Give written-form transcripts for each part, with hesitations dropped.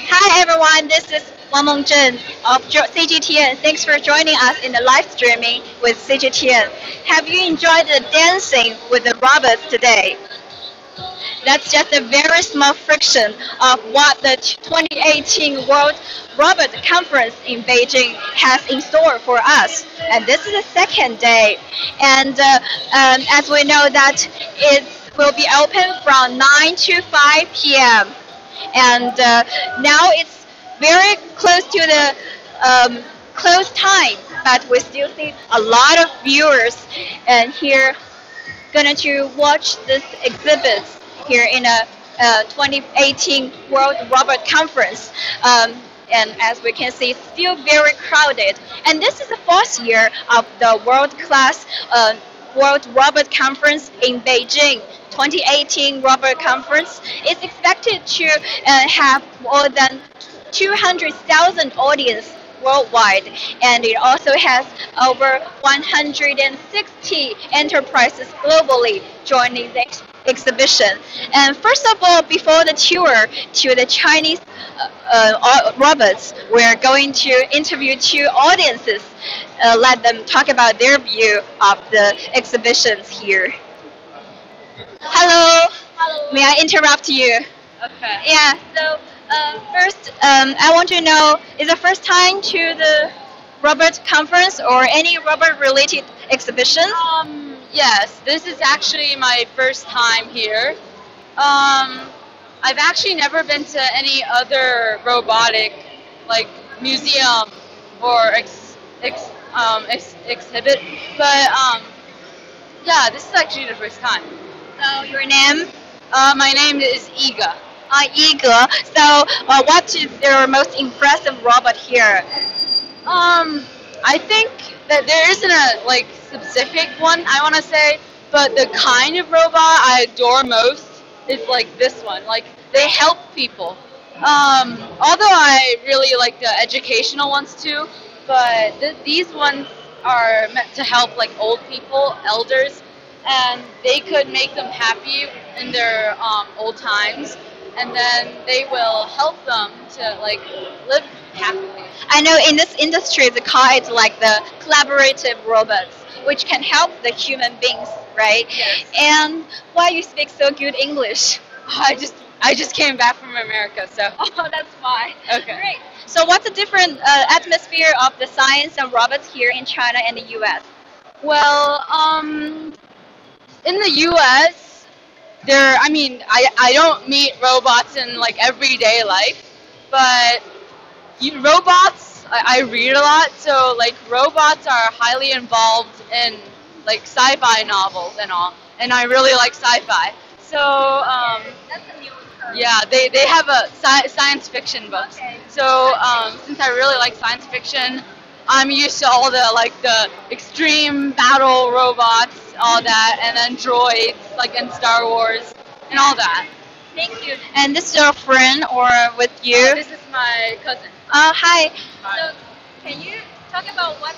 Hi everyone, this is Wang Mengzhen of CGTN. Thanks for joining us in the live streaming with CGTN. Have you enjoyed the dancing with the robots today? That's just a very small fraction of what the 2018 World Robot Conference in Beijing has in store for us. And this is the second day. And as we know that it will be open from 9 to 5 p.m. And now it's very close to the close time, but we still see a lot of viewers and here going to watch this exhibits here in a 2018 World Robot Conference. And as we can see, it's still very crowded. And this is the fourth year of the world-class World Robot Conference in Beijing. 2018 Robot Conference is expected to have more than 200,000 audience worldwide, and it also has over 160 enterprises globally joining the exhibition. And first of all, before the tour to the Chinese robots, we're going to interview two audiences, let them talk about their view of the exhibitions here. Hello. Hello. May I interrupt you? Okay. Yeah. So first, I want to know: is the first time to the robot conference or any robot-related exhibition? Yes, this is actually my first time here. I've actually never been to any other robotic, like museum or exhibit, but yeah, this is actually the first time. So your name? My name is Iga. Iga. So what is your most impressive robot here? I think that there isn't a like specific one I want to say, but the kind of robot I adore most is like this one. Like they help people. Although I really like the educational ones too, but these ones are meant to help like old people, elders, and they could make them happy in their old times, and then they will help them to like live happily. I know in this industry they call it like the collaborative robots, which can help the human beings, right? Yes. And why you speak so good English? I just came back from America, so. Oh, that's why. Okay. Great. So what's the different atmosphere of the science and robots here in China and the U.S.? Well, in the U.S., I don't meet robots in like everyday life, but robots, I read a lot, so like robots are highly involved in like sci-fi novels and all, and I really like sci-fi. So That's a new term. yeah, they have a science fiction books. Okay. So since I really like science fiction, I'm used to all the extreme battle robots, all that, and then droids like in Star Wars and all that. Thank you. And this is your friend or with you? This is my cousin. Hi. Hi. So can you talk about what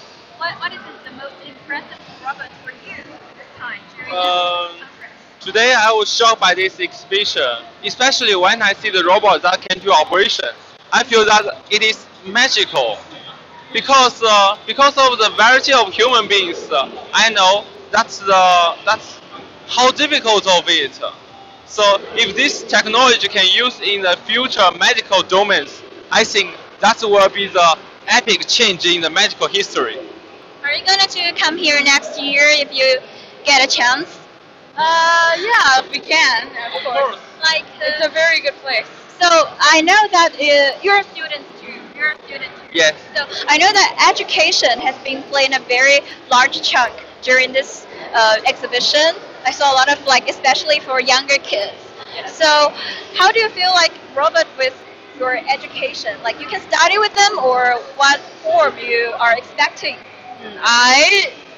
is the most impressive robot for you this time during this conference? Today I was shocked by this exhibition, especially when I see the robots that can do operation. I feel that it is magical because of the variety of human beings. I know that's how difficult of it. So if this technology can use in the future medical domains, I think that will be the epic change in the medical history. Are you going to come here next year if you get a chance? Yeah, if we can, of course. Like It's a very good place. So I know that you're a student too. Yes. So I know that education has been playing a very large chunk during this exhibition. I saw a lot of especially for younger kids. Yes. So how do you feel like robot with your education? Like you can study with them, or what form you are expecting?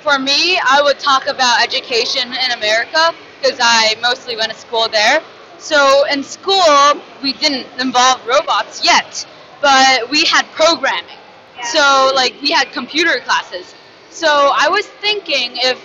For me, I would talk about education in America because I mostly went to school there. So in school, we didn't involve robots yet, but we had programming. Yeah. So we had computer classes. So I was thinking if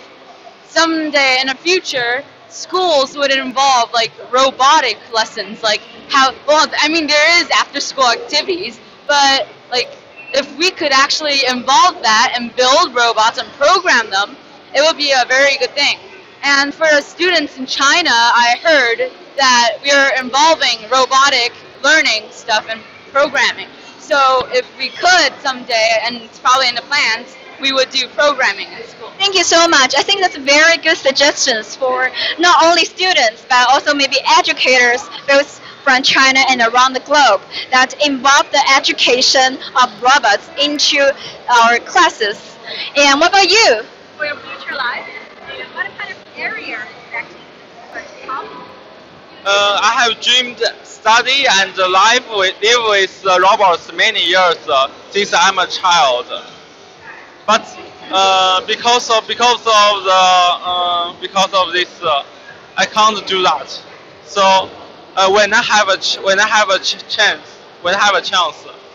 someday in the future, schools would involve like robotic lessons, like how, well, I mean, there is after school activities, but like if we could actually involve that and build robots and program them, it would be a very good thing. And for the students in China, I heard that we are involving robotic learning stuff and programming. So if we could someday, and it's probably in the plans, we would do programming in school. Thank you so much. I think that's very good suggestions for not only students, but also maybe educators, both from China and around the globe, that involve the education of robots into our classes. And what about you? For your future life, what kind of area exactly are you talking? I have dreamed, study and live with robots many years since I'm a child. But because of this, I can't do that. So when I have a chance,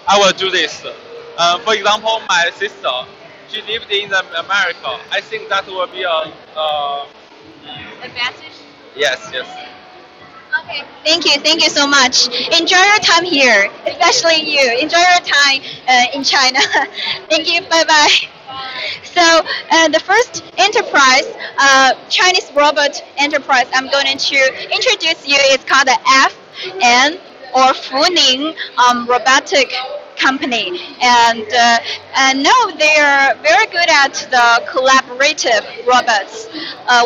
I will do this. For example, my sister, she lived in America. I think that will be a advantage. Yes. Okay, thank you so much. Enjoy your time here, especially you. Enjoy your time in China. Thank you, bye-bye. So the first enterprise, Chinese robot enterprise I'm going to introduce you is called the FN or Funing robotic company, and no, they are very good at the collaborative robots,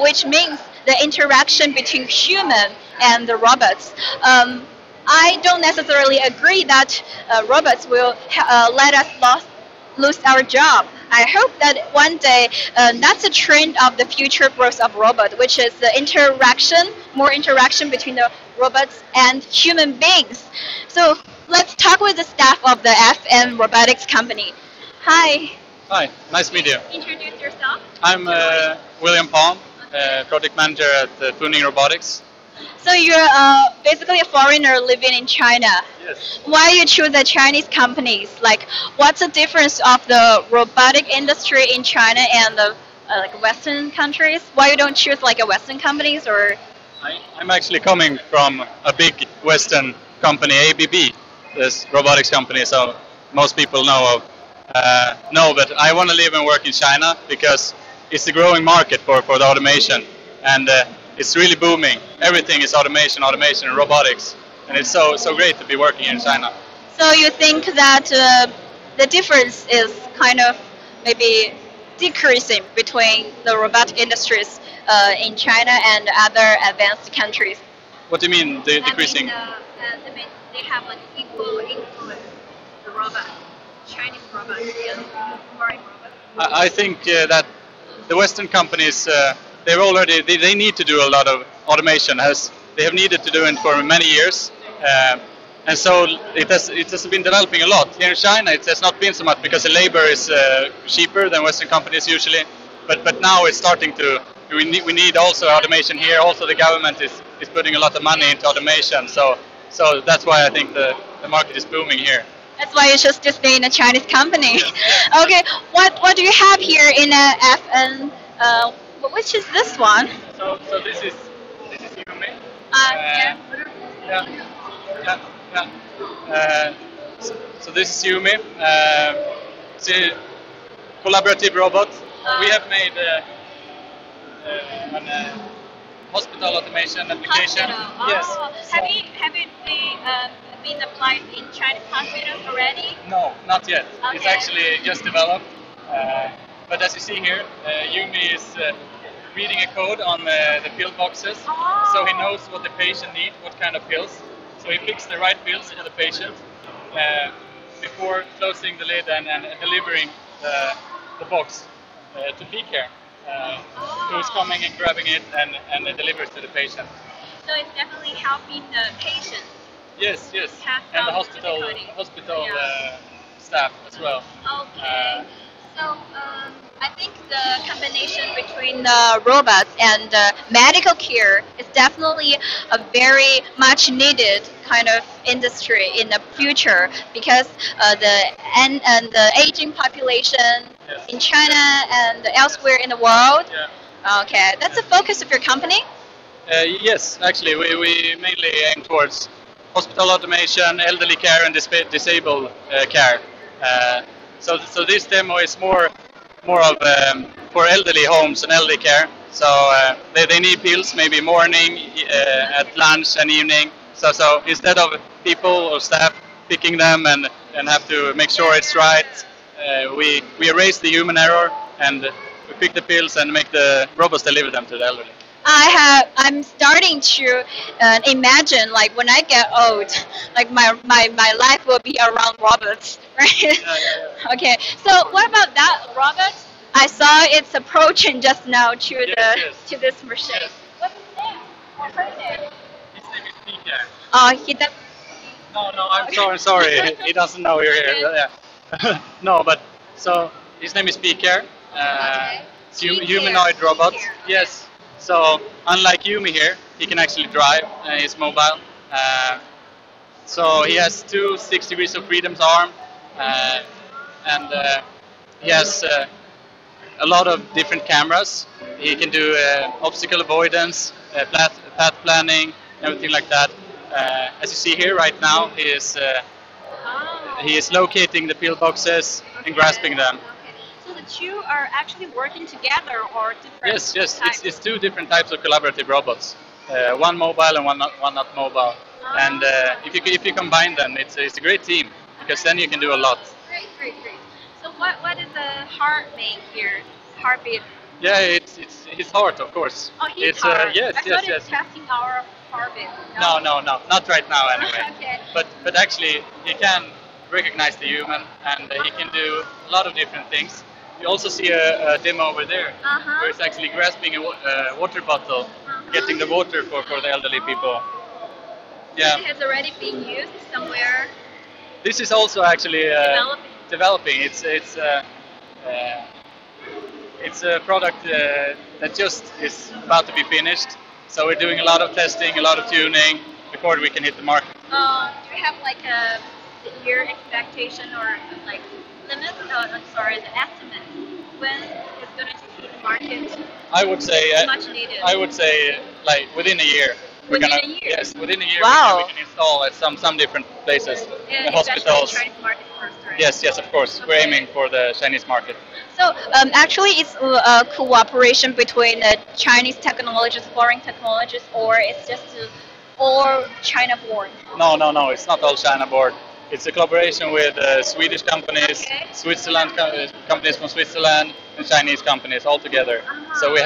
which means the interaction between human and the robots. I don't necessarily agree that robots will let us lose our job. I hope that one day that's a trend of the future growth of robot, which is the more interaction between the robots and human beings. So let's talk with the staff of the FN Robotics company. Hi. Hi, nice to meet you. Introduce yourself. I'm William Palm, project manager at Funing Robotics. So you're basically a foreigner living in China. Yes. Why you choose the Chinese companies? Like, what's the difference of the robotic industry in China and the like Western countries? Why you don't choose like a Western companies or? I'm actually coming from a big Western company, ABB, this robotics company. So most people know of. No, but I want to live and work in China because it's a growing market for the automation, and it's really booming. Everything is automation, and robotics, and it's so great to be working in China. So you think that the difference is kind of maybe decreasing between the robotic industries in China and other advanced countries? What do you mean decreasing? They have like equal influence, the robots, Chinese robots and foreign robots. I think that the Western companies, they need to do a lot of automation, as they have needed to do it for many years, and so it has been developing a lot. Here in China, it has not been so much because the labor is cheaper than Western companies usually, but now it's starting to. We need also automation here. Also, the government is putting a lot of money into automation, so that's why I think the market is booming here. That's why you chose to stay in a Chinese company. Okay, what do you have here in a FN? Which is this one? So this is Yumi. So this is Yumi. It's a collaborative robot. We have made a hospital automation application. Hospital. Yes. Oh, have you been applied in Chinese hospitals already? No, not yet. Okay. It's actually just developed. But as you see here, Yumi is reading a code on the pill boxes, so he knows what the patient needs, what kind of pills. So he picks the right pills for the patient before closing the lid and delivering the box to P-Care, who's coming and grabbing it and delivers to the patient. So it's definitely helping the patient. Yes, and the hospital staff as well. Okay. So I think the combination between the robots and medical care is definitely a very much needed kind of industry in the future, because the aging population in China and elsewhere in the world, Okay, that's the focus of your company? Yes, actually, we mainly aim towards hospital automation, elderly care, and disabled care. So this demo is more of for elderly homes and elderly care. So they need pills maybe morning, at lunch and evening. So instead of people or staff picking them and have to make sure it's right, we erase the human error and we pick the pills and make the robots deliver them to the elderly. I'm starting to imagine, like, when I get old, like my life will be around robots, right? Yeah. Okay, so what about that robot? I saw it's approaching just now to to this machine. Yes. What's his name? What's her name? His name is Peter. He does. No, I'm sorry. He doesn't know you're here. Yeah. No, but so his name is Peter. It's humanoid robot. Yes. So unlike Yumi here, he can actually drive. He's mobile. So he has two 6 degrees of freedom's arm, and he has a lot of different cameras. He can do obstacle avoidance, path planning, everything like that. As you see here right now, he is locating the pillboxes and grasping them. So the two are actually working together, or different? Yes. types? It's two different types of collaborative robots. One mobile and one not mobile. And if you combine them, it's a great team, because then you can do a lot. Great. So what is the heart make here? Heartbeat. Yeah, it's his heart, of course. Oh, his It's heart. yes. I thought it's testing our heartbeat. No, not right now anyway. Okay. But actually, he can recognize the human, and he can do a lot of different things. You also see a demo over there, where it's actually grasping a water bottle, getting the water for the elderly people. Yeah. It has already been used somewhere. This is also actually Developing. It's a product that just is about to be finished. So we're doing a lot of testing, a lot of tuning before we can hit the market. Do you have like a year expectation or like limit? The estimate when it's going to hit the market? I would say Much needed. I would say like within a year. Within a year? Yes, within a year. Wow. We can install at some different places, And hospitals. especially Chinese market first, right? Yes, of course. We're Okay. aiming for the Chinese market. So actually, it's a cooperation between the Chinese technologists, foreign technologists, or it's just all China-born. No. It's not all China board. It's a collaboration with Swedish companies, Okay. Switzerland companies from Switzerland, and Chinese companies all together. So we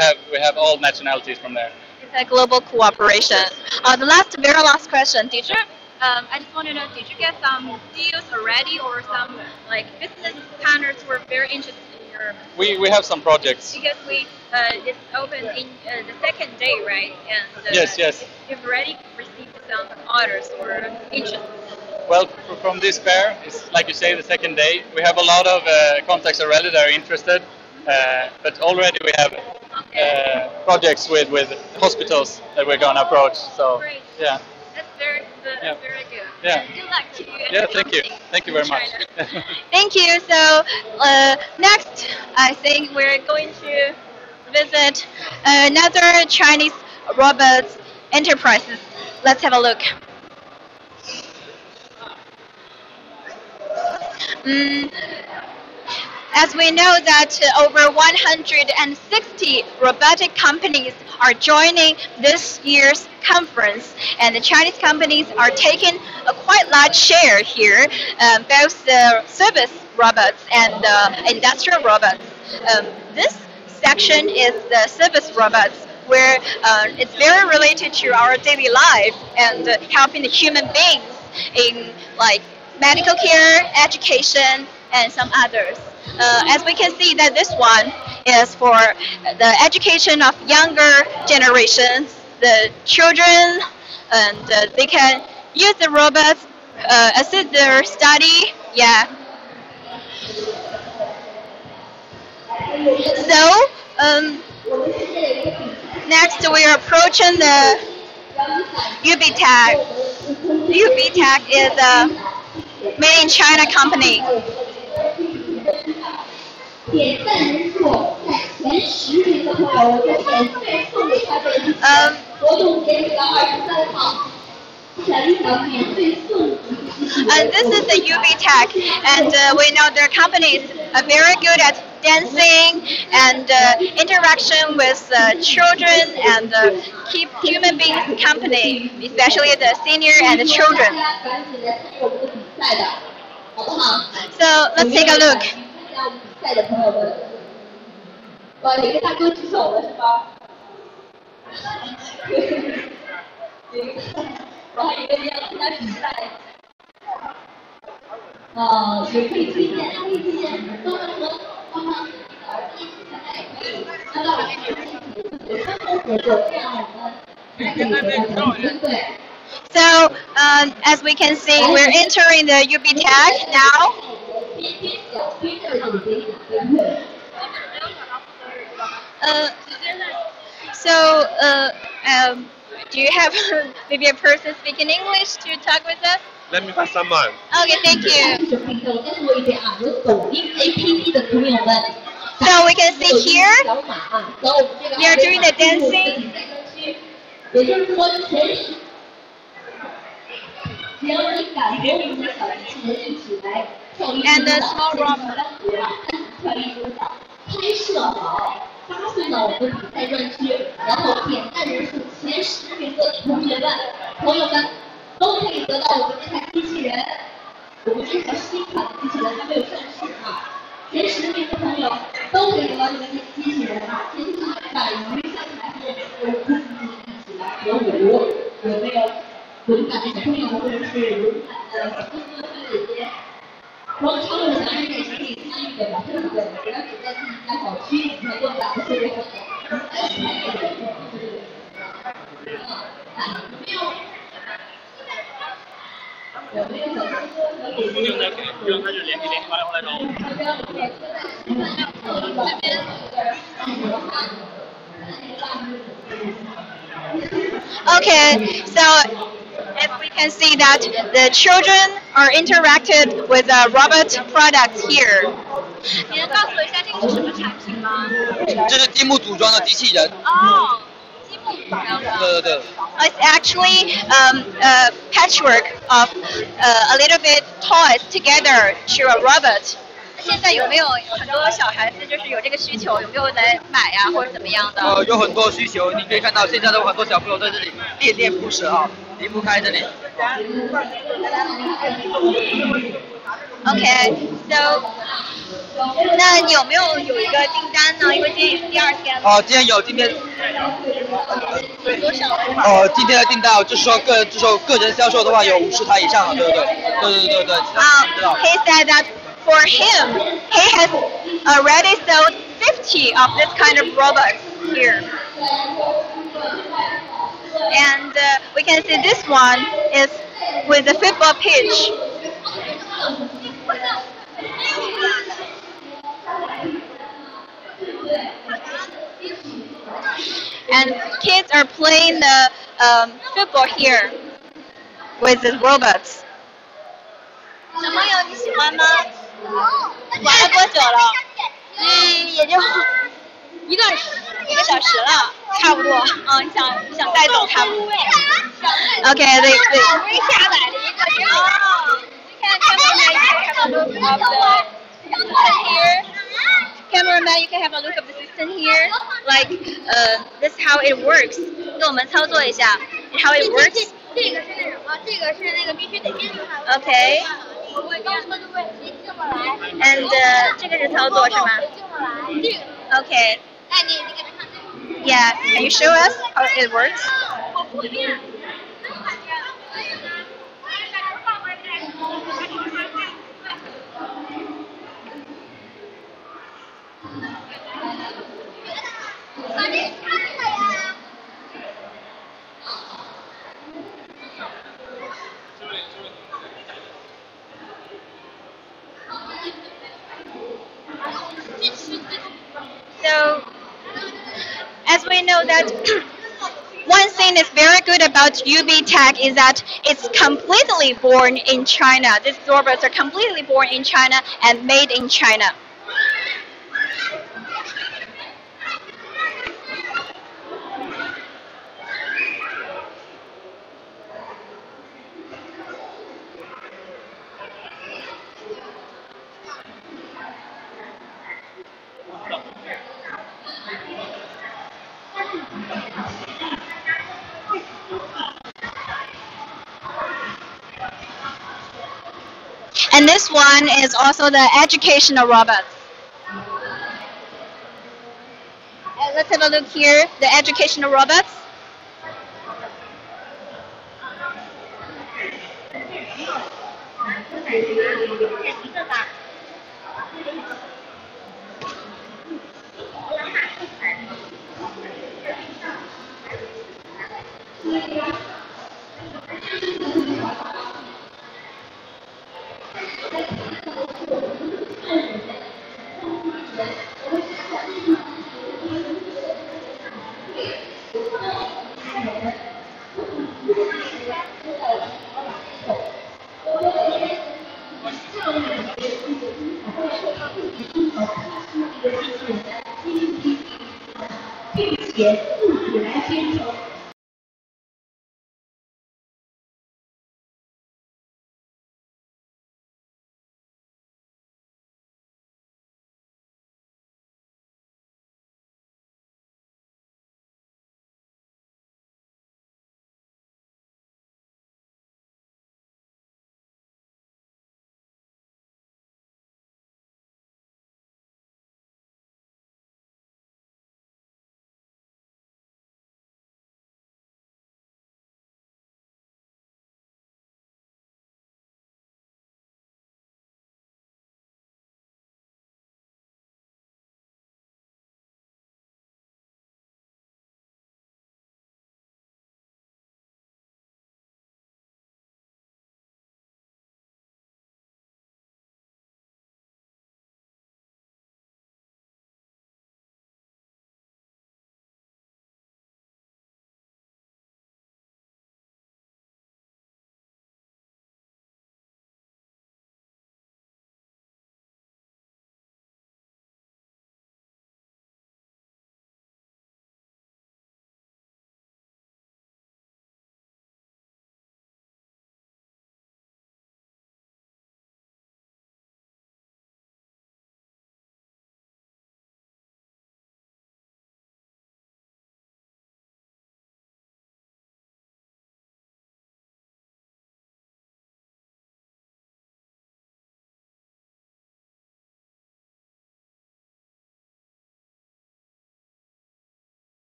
have all nationalities from there. It's a global cooperation. The very last question. Did you? I just want to know. Did you get some deals already, or some like business partners who were very interested in your? We have some projects. Because it's open in the second day, right? And Yes. You've already received some orders or interest. Well, from this fair, it's like you say, the second day. We have a lot of contacts already that are interested, but already we have projects with hospitals that we're going to approach. So Great. yeah. That's very good. Yeah. And good luck to you. And Yeah, your thank you. company Thank you in very much. China. Thank you. So next, I think we're going to visit another Chinese robots enterprises. Let's have a look. As we know that over 160 robotic companies are joining this year's conference, and the Chinese companies are taking a quite large share here, both the service robots and industrial robots. This section is the service robots, where it's very related to our daily life and helping the human beings in like medical care, education, and some others. As we can see that this one is for the education of younger generations, the children, and they can use the robots, assist their study. Yeah. So next we are approaching the Ubtech. Ubtech is a made in China company. This is the Ubtech, and we know their companies are very good at dancing and interaction with children and keep human beings company, especially the senior and the children. So let's take a look. So as we can see, we're entering the Ubtech now. Do you have maybe a person speaking English to talk with us? Let me find someone. Okay, thank you. So we can see here, they are doing the dancing. And the small robot. 发送到我们比赛专区，然后点赞人数前10名的同学们、朋友们都可以得到我们这台机器人。我们这台新款的机器人还没有上市啊，前10名的朋友都可以得到这个机器人啊！现在敢于上台和我们一起来合舞，有没有勇敢的小朋友或者是勇敢的小哥哥小姐姐？ 广场舞男人也是可以参与的嘛，对不对？只要你在自己家小区，你能够展示这个有没有小哥哥？不用再给，让他就连完了后来找我。Okay, so as we can see that the children are interacted with robot products here. 你能告诉我一下这个是什么产品吗？这是积木组装的机器人。哦，积木组装的。对对对。It's actually a patchwork of a little bit toys together to a robot. 现在有没有很多小孩子就是有这个需求，有没有来买呀，或者怎么样的？有很多需求，你可以看到现在都有很多小朋友在这里恋恋不舍啊，离不开这里。Okay, so 那你有没有一个订单呢？因为今天也是第2天了。哦，今天有，今天多少？今天的订单就是说个人销售的话有50台以上了，对不对？对。He said that for him, he has already sold 50 of this kind of robots here. And we can see this one is with the football pitch. And kids are playing the football here with the robots. 小朋友，你喜欢吗？玩了多久了？也就1个小时了，差不多。你想带走它吗 ？Okay, they 下来了一个。Cameraman, you can have a look of the system here. Like, this is how it works. 跟我们操作一下 how it works. 这个是那什么？这个是那个必须得盯住它。Okay. 我会告诉他就会你这么来。And 这个是操作是吗？这么来。这个。Okay. 哎，你给他看这个。Yeah. Can you show us how it works? 我不会变。So, as we know that one thing is very good about Ubtech is that it's completely born in China. These robots are completely born in China and made in China. And this one is also the educational robots. Let's have a look here, the educational robots.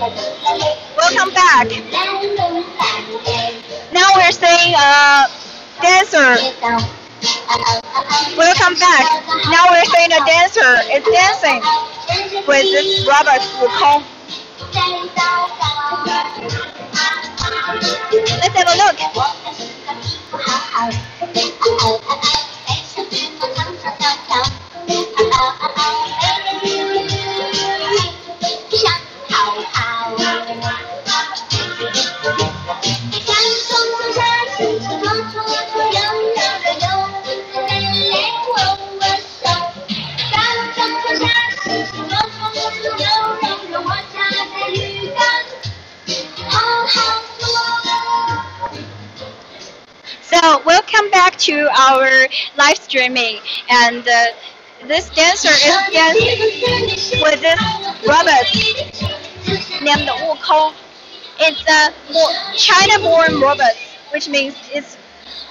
Welcome back. Now we're seeing a dancer. Welcome back. Now we're seeing a dancer is dancing with this robot Wukong. Let's have a look. So welcome back to our live streaming, and this dancer is dancing with this robot named Wukong. It's a China-born robot, which means it's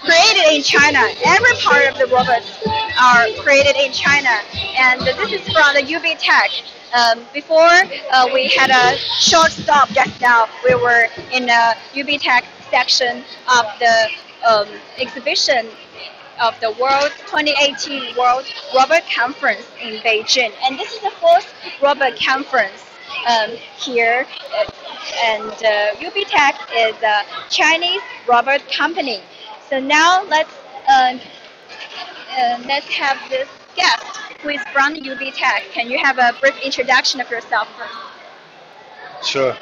created in China. Every part of the robots are created in China, and this is from the Ubtech. Before we had a short stop just now. We were in the Ubtech section of the exhibition of the World 2018 World Robot Conference in Beijing, and this is the fourth robot conference here. And Ubtech is a Chinese robot company. So now let's have this guest who is from Ubtech. Can you have a brief introduction of yourself first? Sure.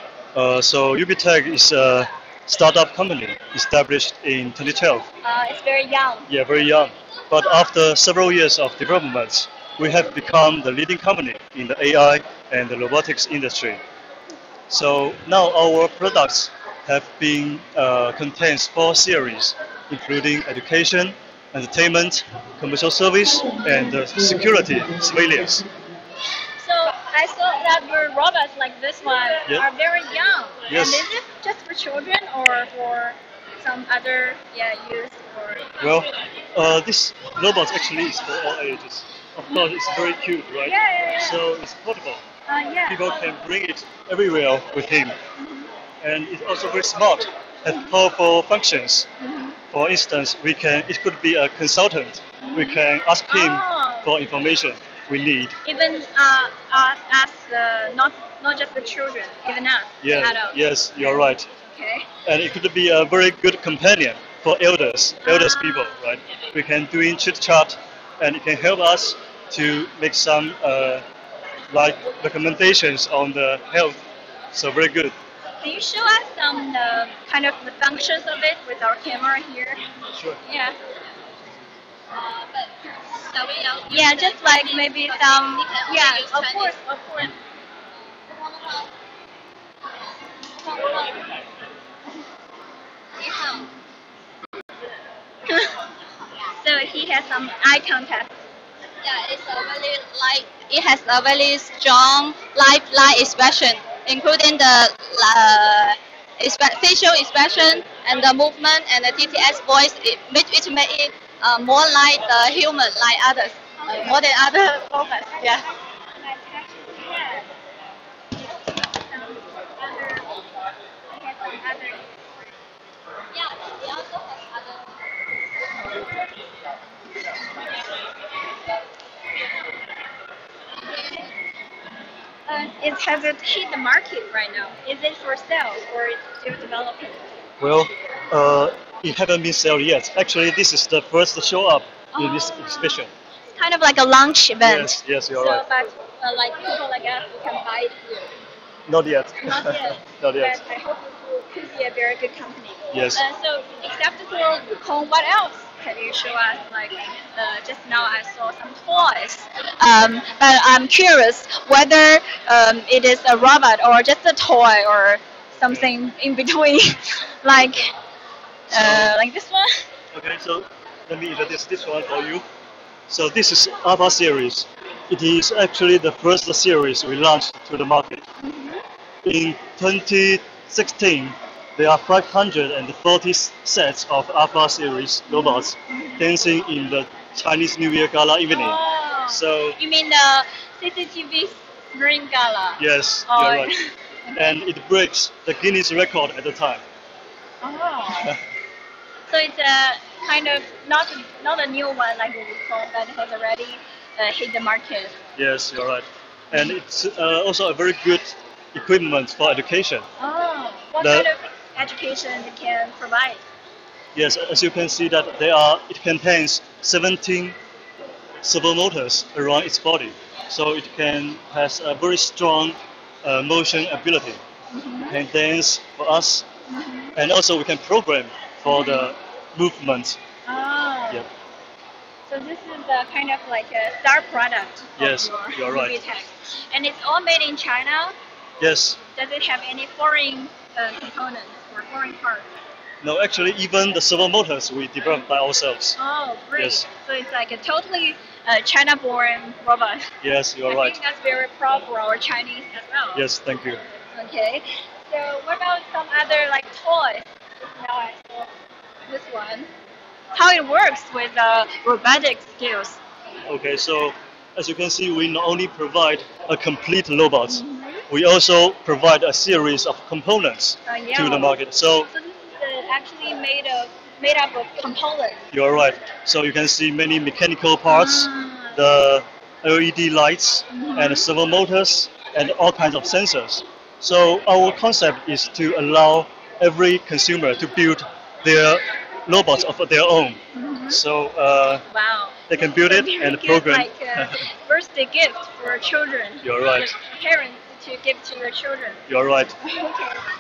So Ubtech is a startup company established in 2012. It's very young. Yeah, very young. But after several years of development, we have become the leading company in the AI and the robotics industry. So now our products have been contains 4 series, including education, entertainment, commercial service, and security surveillance. So I saw that your robots like this one are very young. Yes. And is it just for children or for some other use? Or... Well, this robot actually is for all ages. Of course, it's very cute, right? Yeah. So it's portable. Yeah. People can bring it everywhere with him. And it's also very smart, has powerful functions. For instance, it could be a consultant. We can ask him for information we need. Even us, not just the children, even us, the adults. Yes, you're right. Okay. And it could be a very good companion for elders people, right? We can do in chit chat, and it can help us to make some like recommendations on the health. So very good. Can you show us some kind of the functions of it with our camera here? Sure. Yeah. Yeah, just like maybe some. Yeah, of course. So he has some eye contact. Yeah, it has a very strong lifelike expression, including the facial expression and the movement and the TTS voice. It make it more like the human, like others, more than other robots. Yeah. Yeah, it also has other. It hasn't hit the market right now. Is it for sale or it's still developing? Well, it hasn't been sold yet. Actually, this is the first show up in this exhibition. It's kind of like a launch event. Yes, you're right. But like people like us, we can buy it here. Not yet. Not yet. Not yet. But I hope it could be a very good company. Yes. So except for Wukong, what else can you show us? Like just now I saw some toys. But I'm curious whether it is a robot or just a toy or something in between, like this one. Okay, so let me introduce this one for you. So this is Alpha series. It is actually the first series we launched to the market. In 2016, there are 540 sets of Alpha series robots dancing in the Chinese New Year Gala evening. Oh, So you mean the CCTV Spring Gala? yes, Oh, you're right. and it breaks the Guinness record at the time. Oh. So it's a kind of not a new one like we thought, but has already hit the market. Yes, you're right. And it's also a very good equipment for education. Oh, what kind of education it can provide? Yes, as you can see that it contains 17 servo motors around its body, so it has a very strong motion ability. And dance for us, and also we can program for the movement. Oh. Yeah. So this is kind of like a star product Yes, of you're right. Ubtech. And it's all made in China. Yes. Does it have any foreign components or foreign parts? No, actually, even the servo motors we developed by ourselves. Oh, great. Yes. So it's like a totally China-born robot. Yes, you're I right. think that's very proud for our Chinese as well. Yes, thank you. Okay. So what about some other like toys? Now I saw this one. How it works with robotic skills. Okay, so as you can see, we not only provide a complete robot, we also provide a series of components Yeah. to the market. So So this is actually made up of components. you're right. So you can see many mechanical parts, the LED lights, and servo motors, and all kinds of sensors. So our concept is to allow every consumer to build their robots of their own. So Wow. they can build it Very and good, program. like a birthday gift for children. You're right. Like parents to give to their children. You're right. Okay,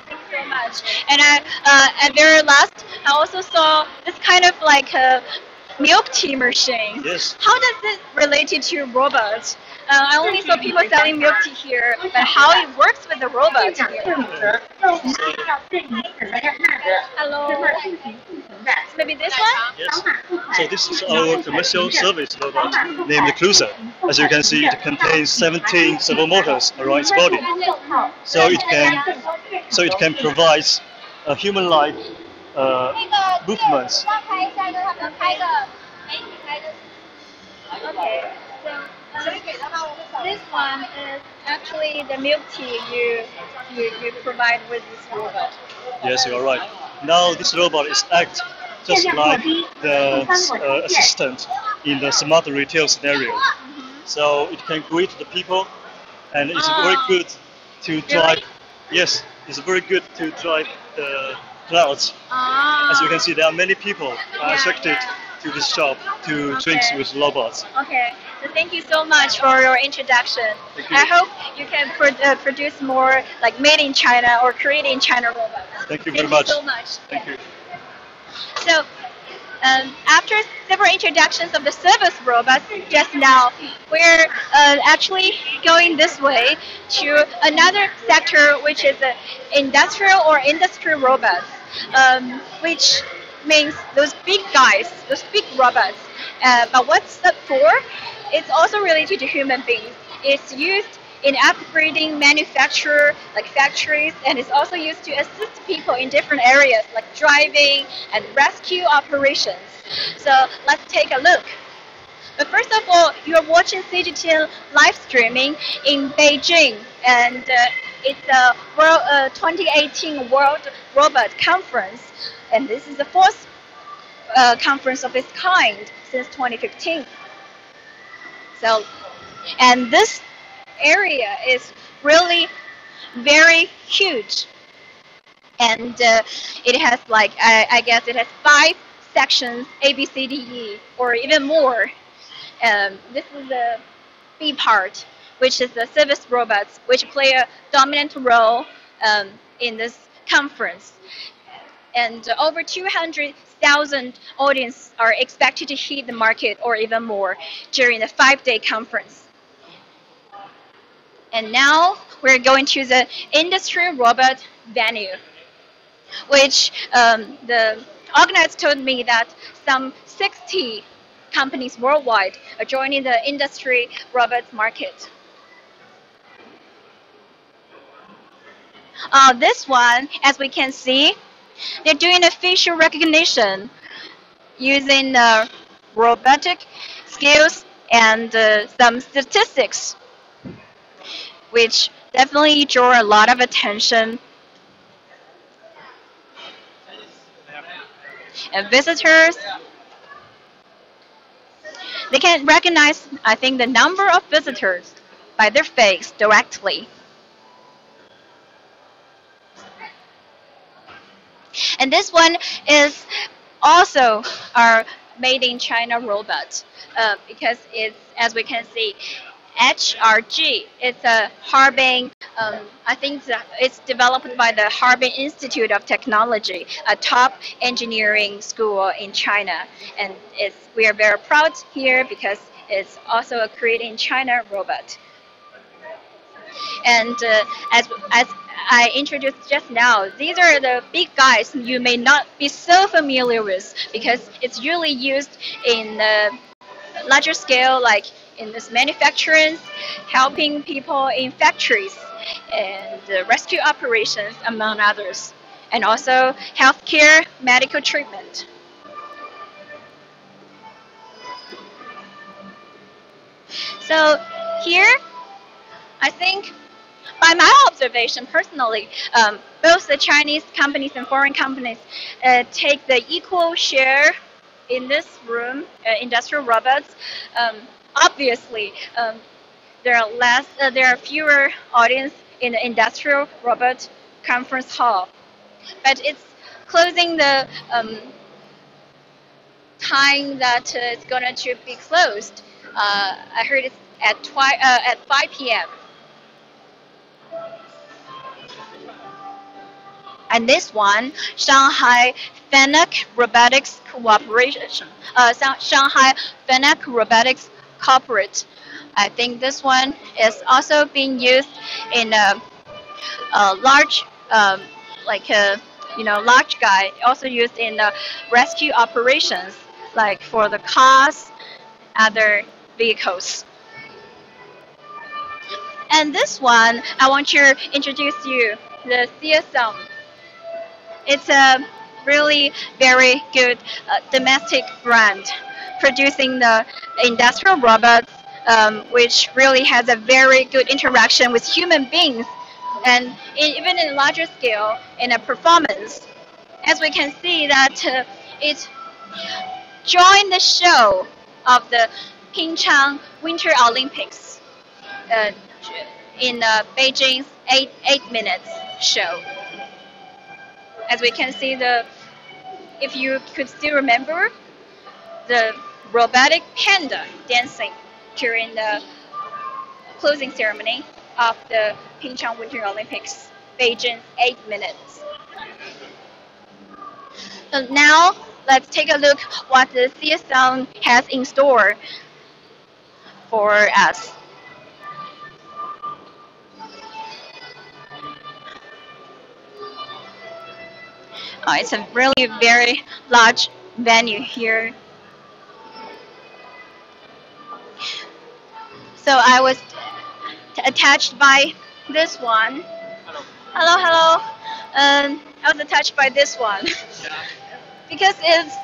thanks so much. And at very last, I also saw this kind of like a milk tea machine. Yes. How does it relate to robots? I only saw people selling milk tea here, but how it works with the robots here? Hello. Maybe this one? Yes. So this is our commercial service robot named Cruiser. As you can see, it contains 17 servo motors around its body. So it can provide a human-like movements. Okay. So this one is actually the milk tea you provide with this robot. Yes, you're right. Now this robot is act just like the assistant in the smart retail scenario. So it can greet the people, and it's very good to drive. Yes, it's very good to drive the crowds. As you can see, there are many people attracted to this shop to drinks with robots. Okay, so thank you so much for your introduction. I hope you can produce more like made in China or created in China robots. Thank you very much. Thank you so much. Thank you. So, after several introductions of the service robots just now, we're actually going this way to another sector, which is industrial or industry robots, which means those big guys, those big robots. But what's that for? It's also related to human beings. It's used in upgrading manufacture, like factories, and it's also used to assist people in different areas like driving and rescue operations. So let's take a look. But first of all, you're watching CGTN live streaming in Beijing, and it's the 2018 World Robot Conference, and this is the fourth conference of its kind since 2015. So, and this area is really very huge, and it has like I guess it has 5 sections, A, B, C, D, E, or even more. This is the B part, which is the service robots, which play a dominant role in this conference. And over 200,000 audience are expected to hit the market or even more during the 5-day conference. And now we're going to the industry robot venue, which the organizers told me that some 60 companies worldwide are joining the industry robots market. This one, as we can see, they're doing a facial recognition using robotic skills and some statistics, which definitely draw a lot of attention. And visitors, they can recognize, I think, the number of visitors by their face directly. And this one is also our made in China robot because it's, as we can see, HRG. It's a Harbin, I think it's developed by the Harbin Institute of Technology, a top engineering school in China. And we are very proud here because it's also a created in China robot. And as I introduced just now, these are the big guys you may not be so familiar with because it's usually used in larger scale, like in this manufacturing, helping people in factories and rescue operations, among others, and also healthcare medical treatment. So here, I think, by my observation personally, both the Chinese companies and foreign companies take the equal share in this room, industrial robots. Obviously, there are fewer audience in the industrial robot conference hall, but it's closing the time that it's going to be closed. I heard it's at 5 p.m. And this one, Shanghai FANUC Robotics Cooperation, Shanghai FANUC Robotics Corporate. I think this one is also being used in a large, large guy. Also used in rescue operations, like for the cars, other vehicles. And this one, I want to introduce you the CSM. It's a really very good domestic brand producing the industrial robots, which really has a very good interaction with human beings, and even in a larger scale in a performance. As we can see that it joined the show of the Pyeongchang Winter Olympics in Beijing's 8 minutes show. As we can see, if you could still remember, the robotic panda dancing during the closing ceremony of the Pyeongchang Winter Olympics, Beijing's 8 minutes. So now, let's take a look what the CSM has in store for us. It's a really very large venue here. So I was attached by this one. Hello. I was attached by this one because it's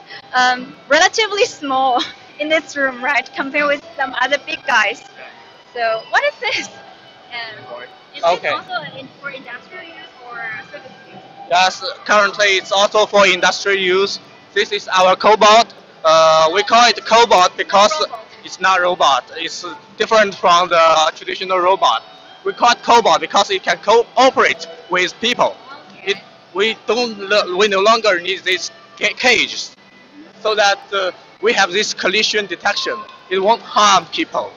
relatively small in this room, right, compared with some other big guys. So what is this? Is this also for industrial use or service use? Yes, currently it's also for industrial use. This is our cobot. We call it cobot because it's not robot. It's different from the traditional robot. We call it cobot because it can cooperate with people. We no longer need these cages, so that we have this collision detection. It won't harm people.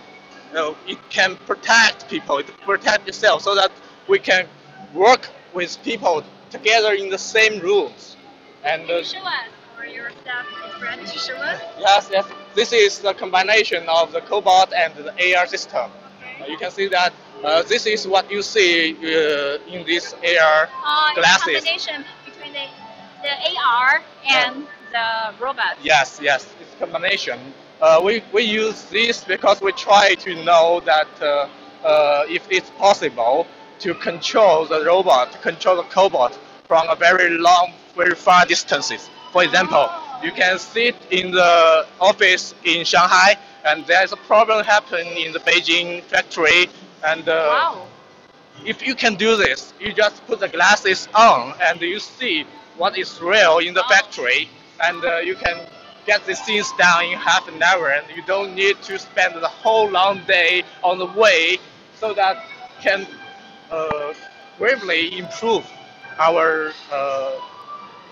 It can protect people. It protect itself, so that we can work with people together in the same rooms. And can you show us, or your staff is ready to show us? Yes. This is the combination of the cobot and the AR system. Okay. You can see that this is what you see in these AR glasses. It's a combination between the AR and the robot. Yes, it's a combination. We use this because we try to know that if it's possible to control the robot, to control the cobot from a very long, very far distances. For example, you can sit in the office in Shanghai, and there's a problem happen in the Beijing factory, and if you can do this, you just put the glasses on and you see what is real in the factory, and you can get these things done in half an hour, and you don't need to spend the whole long day on the way, so that can greatly improve our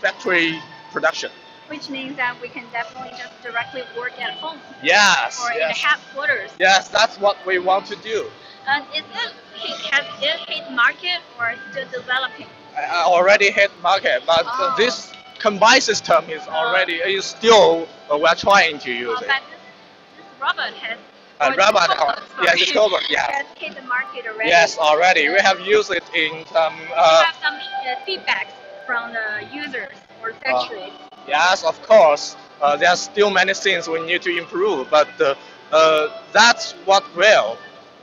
factory production. Which means that we can definitely just directly work at home. Yes, or in the headquarters. Yes, that's what we want to do. And has it hit market or still developing? I already hit market, but this combined system is already is still we're trying to use it. But this robot has. Yes, the cobot, yes. Has hit the market already. Yes, already. We have used it in some. We have some feedbacks from the users or factories. Yes, of course. There's still many things we need to improve, but that's what will,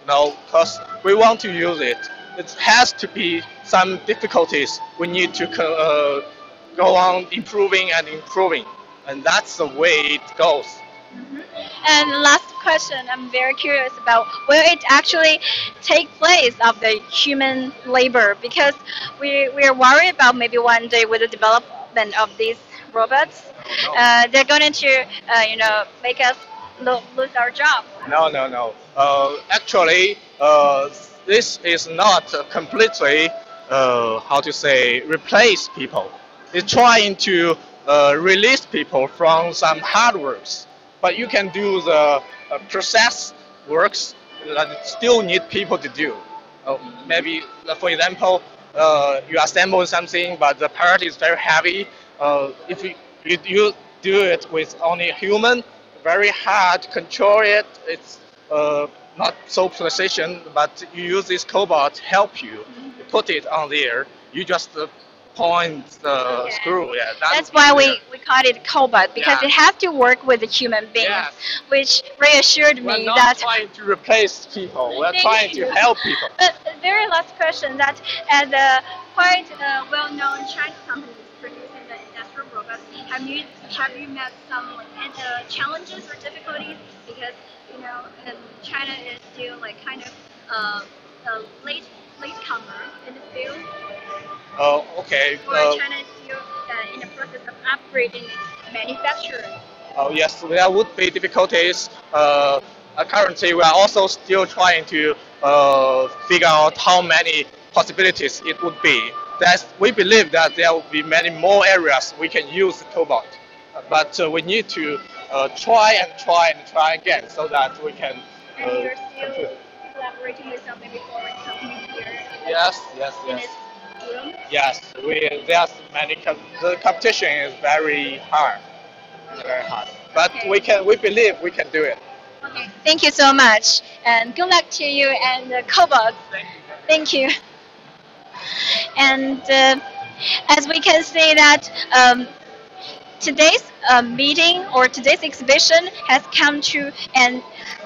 because we want to use it. It has to be some difficulties. We need to go on improving and improving, and that's the way it goes. And last question, I'm very curious about, will it actually take place of the human labor? Because we are worried about maybe one day with the development of these robots, they're going to make us lose our job. No. Actually, this is not completely replace people. It's trying to release people from some hard works, but you can do the process works that still need people to do. Maybe, for example, you assemble something, but the part is very heavy. If you do it with only a human, very hard to control it. It's not so precision, but you use this cobot to help you. You put it on there. You just point the screw. Yeah, that's why we call it cobot, because it has to work with the human beings, which reassured me that. We're not trying to replace people. We're trying to help people. Very last question, that as a quite well-known Chinese company producing the industrial robots, have you met some challenges or difficulties? Because China is still kind of a latecomer in the field. Oh, okay. Or China is still in the process of upgrading its manufacturing. Oh yes, there would be difficulties. Currently, we are also still trying to figure out how many possibilities it would be. We believe that there will be many more areas we can use the cobot, but we need to try again so that we can. And you're still collaborating with some maybe foreign companies here. Yes. Yes, there's many. The competition is very hard. But we believe we can do it. Okay, thank you so much, and good luck to you and the cobot. Thank you. And as we can see that today's meeting or today's exhibition has come to an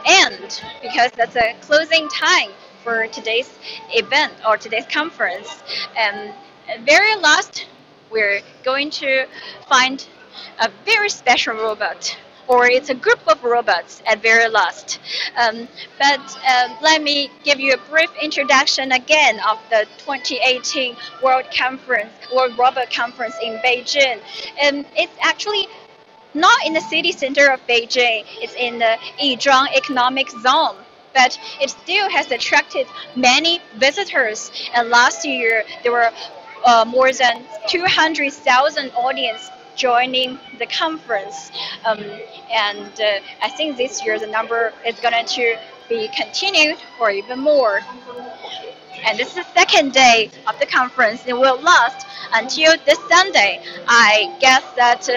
end, because that's a closing time for today's event or today's conference. And very last, we're going to find a very special robot, or it's a group of robots at very last. But let me give you a brief introduction again of the 2018 World Robot Conference in Beijing. It's actually not in the city center of Beijing, it's in the Yizhuang Economic Zone. But it still has attracted many visitors. And last year, there were more than 200,000 audience joining the conference. And I think this year the number is going to be continued or even more. And this is the second day of the conference. It will last until this Sunday. I guess that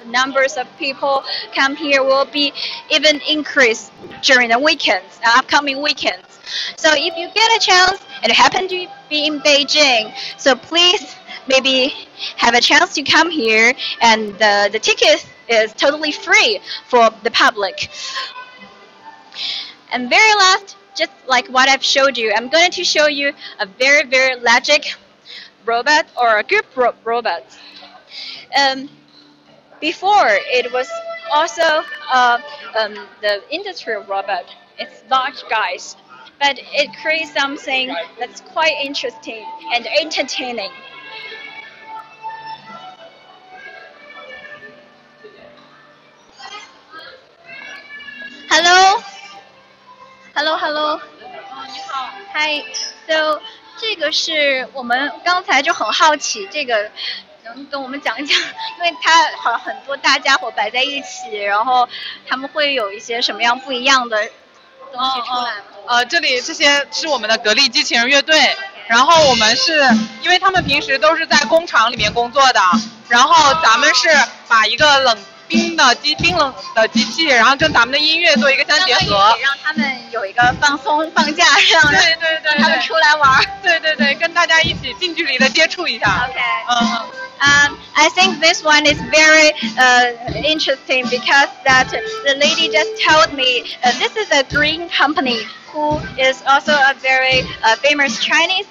numbers of people come here will be even increased during the weekends, upcoming weekends. So if you get a chance and happen to be in Beijing, so please maybe have a chance to come here, and the ticket is totally free for the public. And very last, just like what I've showed you, I'm going to show you a very, very logic robot or a group robot. Before, it was also the industrial robot. It's large guys. but it creates something that's quite interesting and entertaining. Hello. Hello, hello. 你好。Hi. So 这个是我们刚才就很好奇，这个能跟我们讲一讲，因为它好像很多大家伙摆在一起，然后他们会有一些什么样不一样的东西出来吗？这里这些是我们的格力机器人乐队，然后我们是因为他们平时都是在工厂里面工作的，然后咱们是把一个冰冷的机器，然后跟咱们的音乐做一个相结合，让他们有一个放假，让对他们出来玩。对，跟大家一起近距离的接触一下。Okay. I think this one is very interesting because that the lady just told me this is a green company who is also a very famous Chinese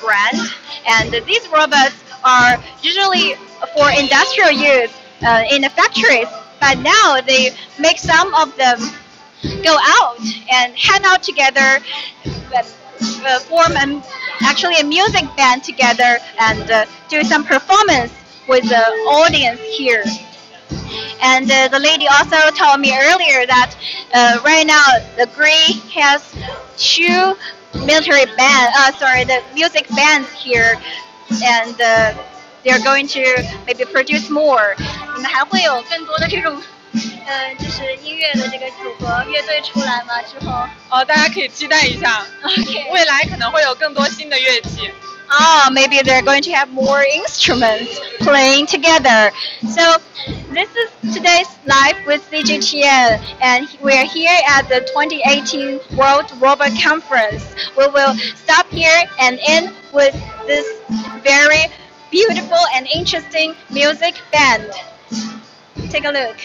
brand, and these robots are usually for industrial use in the factories, but now they make some of them go out and hang out together, form actually a music band together and do some performance with the audience here. And the lady also told me earlier that right now the Grey has 2 military the music bands here, and they're going to maybe produce more. 你们还会有更多的这种就是音乐的这个组合乐队出来吗？之后？大家可以期待一下。Okay. 未来可能会有更多新的乐器。Maybe they're going to have more instruments playing together. So this is today's live with CGTN, and we're here at the 2018 World Robot Conference. We will stop here and end with this very beautiful and interesting music band. Take a look.